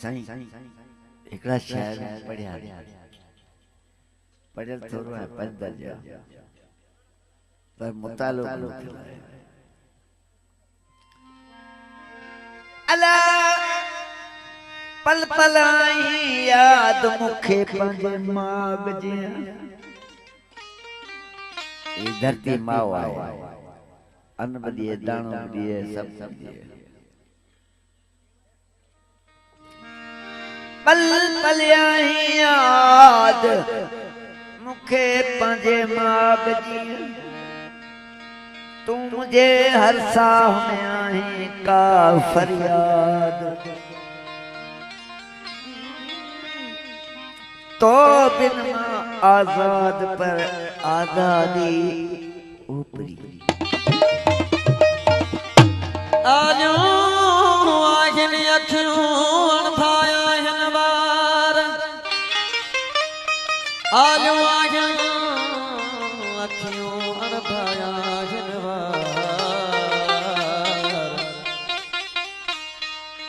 एकड़ा शायर पढ़िया पढ़ियल थोरो है 5 दर्जा पर मुतालो अला पल पल आई याद मुखे पंजे माग जे ये धरती माओ आए अन्न बदिए दाणो बदिए सब दिए पल पल आई याद मुखे पंजे माग जी तू मुझे हर साह में आई का फरियाद तो बिन आजाद पर आजादी ऊपरी आजो आखिन अखियों अनभाया हनवार आजो आखिन अखियों अनभाया हनवार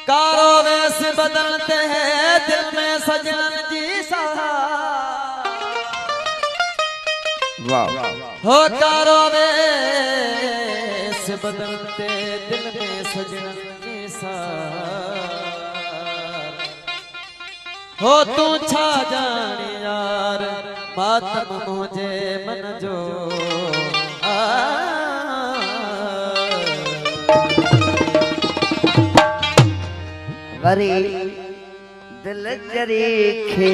कारो वेश बदलते हैं दिल में सजन जी वाह हो कारो वेश बदलते दिल में सजन जी सार हो तू छा जानी यार मातम मुझे मन जो वरी दिल चरी खे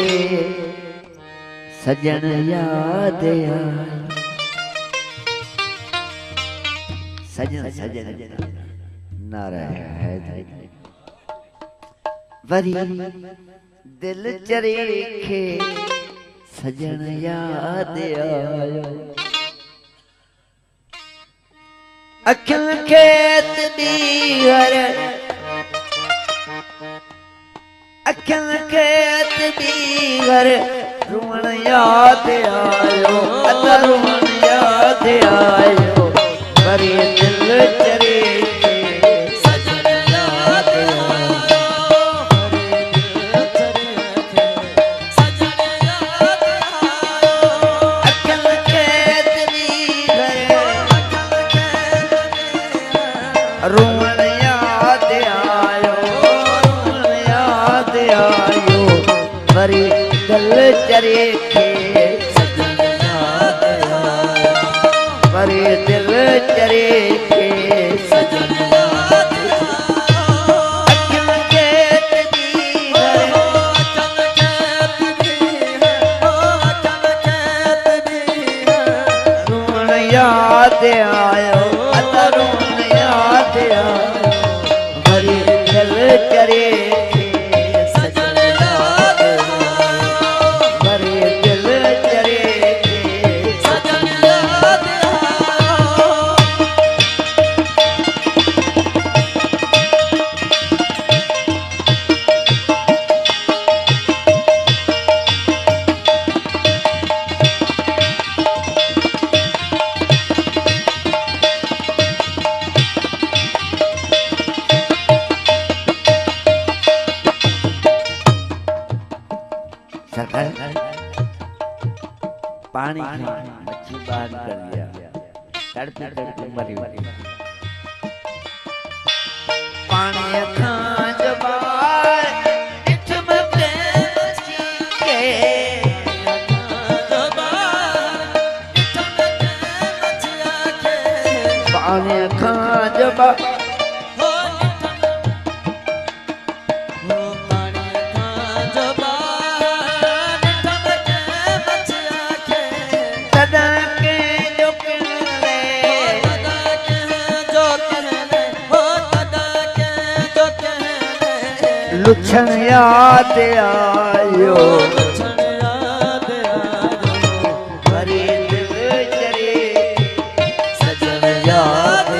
सजन याद आए सजन सजन नारा है वरी दिल चरी खे सजन याद आयो अखिल खेत बीहर अखिल खेत बीहर रुण याद आयो रुण याद आयो वरी दिल चरी खे सजन याद आयो सजन याद आयो अखिल खेत बीहर रुण याद आयो रुण याद आयो वरी दिल चरी खे सजन याद आयो वरी दिल चरी खे सजन याद आयो अखिल खेत बीहर अचल खेत भी है अचल खेत भी है रुण याद आयो रुण याद आयो वरी दिल चरी खे सजन याद आयो वरी दिल चरी खे सजन याद आयो सरकार पानी खाई मच्छी बाहर कर दिया तड़पी तड़पी मरी पानी खां जो बाहर इठ मते मच्छी के पानी खां जो बाहर सदा के जो कहले लुछण याद आयो वरी दिल चरी सजन याद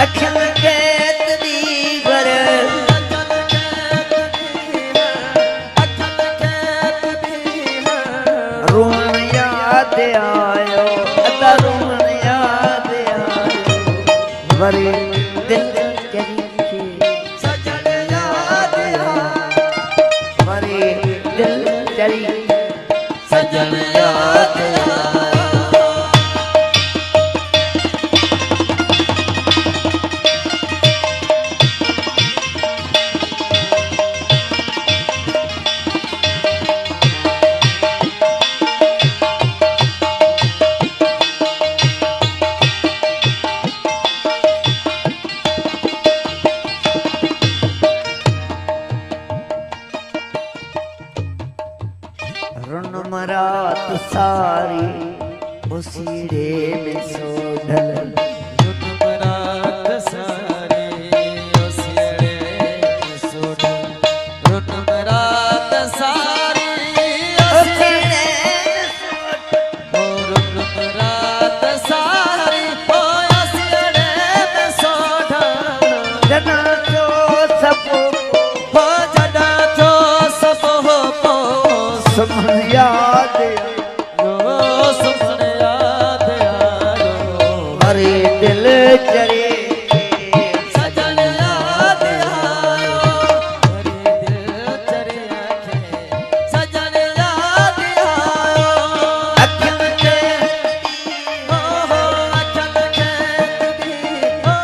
अखिल खेत बीहर रुण याद आयो रुण याद आयो रात सारी उसीड़े में सोधल रात सारी उसीड़े में सोधल रात सारी उसीड़े रात सारी उसीड़े में सोधल जना जो सब सुमन याद वरी दिल चरी सजन याद आयो वरी दिल चरी खे सजन याद आयो अखिन के हो अखिन के दी हो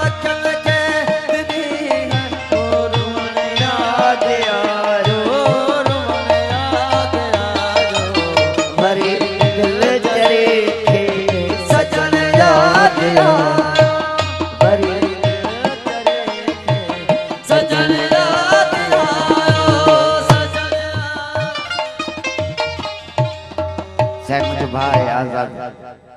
अखिन के दी हो रुमन याद आयो वरी दिल चरी खे सजन याद आयो वरी सजन याद आयो सजन साहब मुझे भाई आजाद